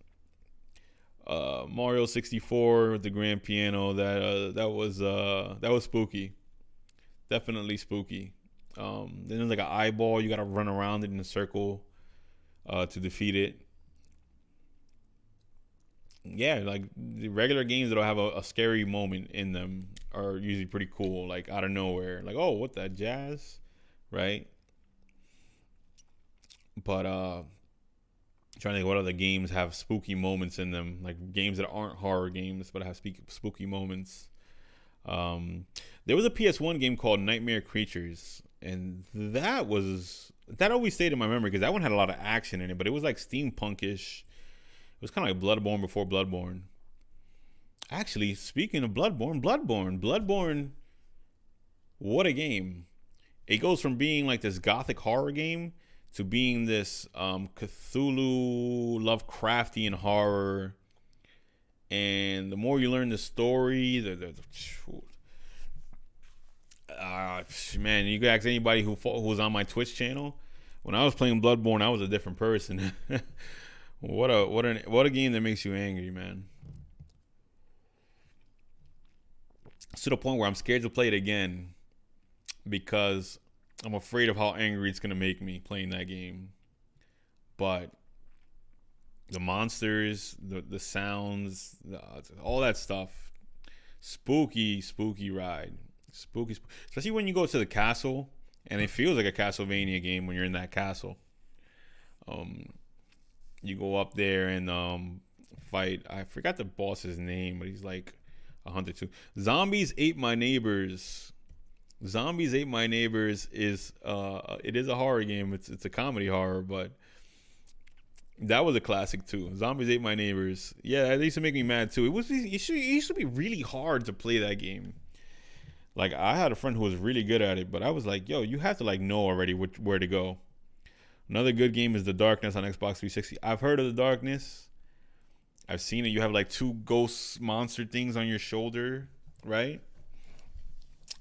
Mario 64 with the grand piano, that was spooky. Definitely spooky. Then there's like an eyeball, you gotta run around it in a circle to defeat it. Yeah, like the regular games that'll have a scary moment in them are usually pretty cool, like out of nowhere. Like, oh, what that jazz, right? But trying to think what other games have spooky moments in them, like games that aren't horror games but have spooky moments. There was a PS1 game called Nightmare Creatures, and that always stayed in my memory because that one had a lot of action in it, but it was like steampunkish. It was kind of like Bloodborne before Bloodborne. Actually, speaking of Bloodborne, what a game. It goes from being like this gothic horror game to being this Cthulhu Lovecraftian horror. And the more you learn the story, man, you could ask anybody who was on my Twitch channel. When I was playing Bloodborne, I was a different person. What a game that makes you angry, man. It's to the point where I'm scared to play it again because I'm afraid of how angry it's gonna make me playing that game. But the monsters, the sounds, all that stuff, spooky ride, spooky. Especially when you go to the castle, and it feels like a Castlevania game when you're in that castle. You go up there and fight. I forgot the boss's name, but he's like a hunter too. Zombies Ate My Neighbors. Zombies Ate My Neighbors is it is a horror game. It's a comedy horror, but that was a classic too. Zombies Ate My Neighbors. Yeah, they used to make me mad too. It used to be really hard to play that game. Like, I had a friend who was really good at it, but I was like, yo, you have to like know already where to go. Another good game is The Darkness on Xbox 360. I've heard of The Darkness. I've seen it. You have like two ghost monster things on your shoulder, right?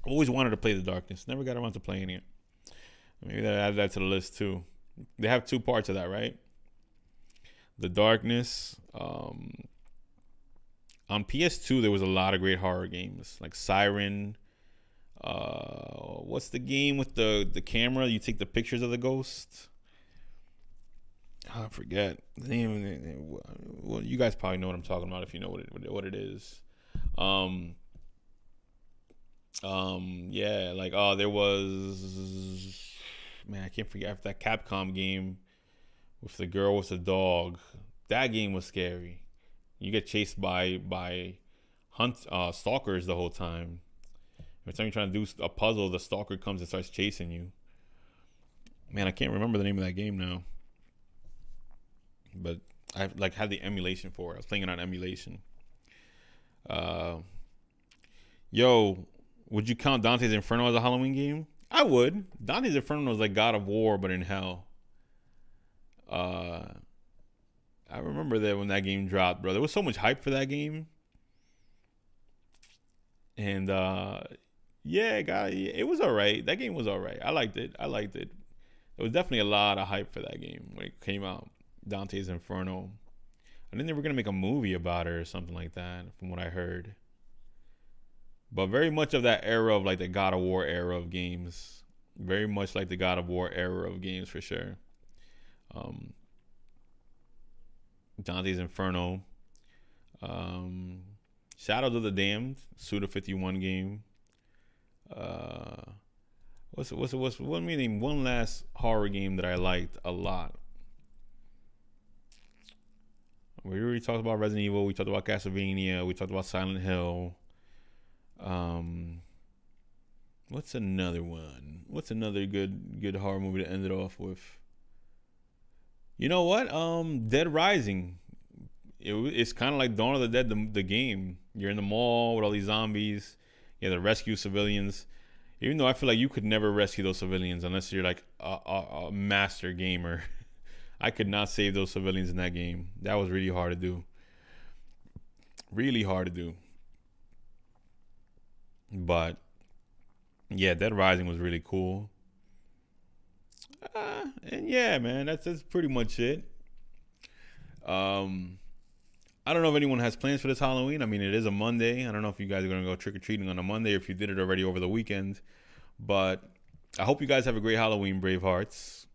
Always wanted to play The Darkness. Never got around to playing it. Maybe I add that to the list too. They have two parts of that, right? The Darkness. On PS2, there was a lot of great horror games like Siren. What's the game with the camera? You take the pictures of the ghost. Oh, I forget the name. Well, you guys probably know what I'm talking about if you know what it is. Yeah, like there was, man, I can't forget that Capcom game with the girl with the dog. That game was scary. You get chased by stalkers the whole time. Every time you're trying to do a puzzle, the stalker comes and starts chasing you. Man, I can't remember the name of that game now. But I like had the emulation for it. I was playing it on emulation. Yo, would you count Dante's Inferno as a Halloween game? I would. Dante's Inferno is like God of War, but in hell. I remember that when that game dropped, bro. There was so much hype for that game, and yeah, guy, it was all right. That game was all right. I liked it. I liked it. There was definitely a lot of hype for that game when it came out. Dante's Inferno. I think they were gonna make a movie about it or something like that, from what I heard. But very much of that era of like the God of War era of games. Very much like the God of War era of games for sure. Um, Dante's Inferno. Um, Shadows of the Damned, Suda 51 game. Uh, what's one name? One last horror game that I liked a lot. We already talked about Resident Evil. We talked about Castlevania. We talked about Silent Hill. Um, what's another one? What's another good horror movie to end it off with? You know what? Dead Rising. It's kind of like Dawn of the Dead, the game. You're in the mall with all these zombies. You have to rescue civilians. Even though I feel like you could never rescue those civilians unless you're like a master gamer. I could not save those civilians in that game. That was really hard to do. Really hard to do. But yeah, Dead Rising was really cool. And yeah, man, that's pretty much it. I don't know if anyone has plans for this Halloween. I mean, it is a Monday. I don't know if you guys are gonna go trick or treating on a Monday or if you did it already over the weekend. But I hope you guys have a great Halloween, Bravehearts.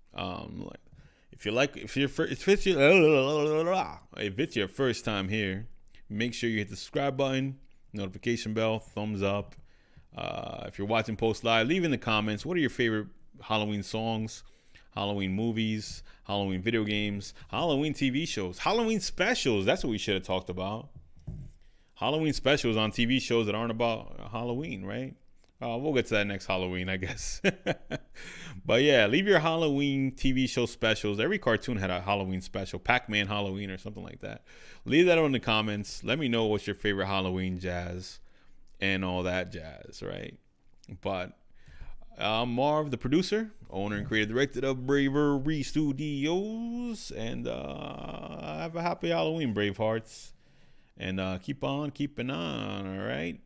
If it's your first time here, make sure you hit the subscribe button, notification bell, thumbs up. If you're watching post live, leave in the comments what are your favorite Halloween songs, Halloween movies, Halloween video games, Halloween TV shows, Halloween specials. That's what we should have talked about. Halloween specials on TV shows that aren't about Halloween, right? We'll get to that next Halloween, I guess. But yeah, leave your Halloween TV show specials. Every cartoon had a Halloween special, Pac-Man Halloween or something like that. Leave that in the comments. Let me know what's your favorite Halloween jazz and all that jazz, right? But I'm Marv, the producer, owner and creative director of Bravery Studios. And have a happy Halloween, Bravehearts. And keep on keeping on, all right?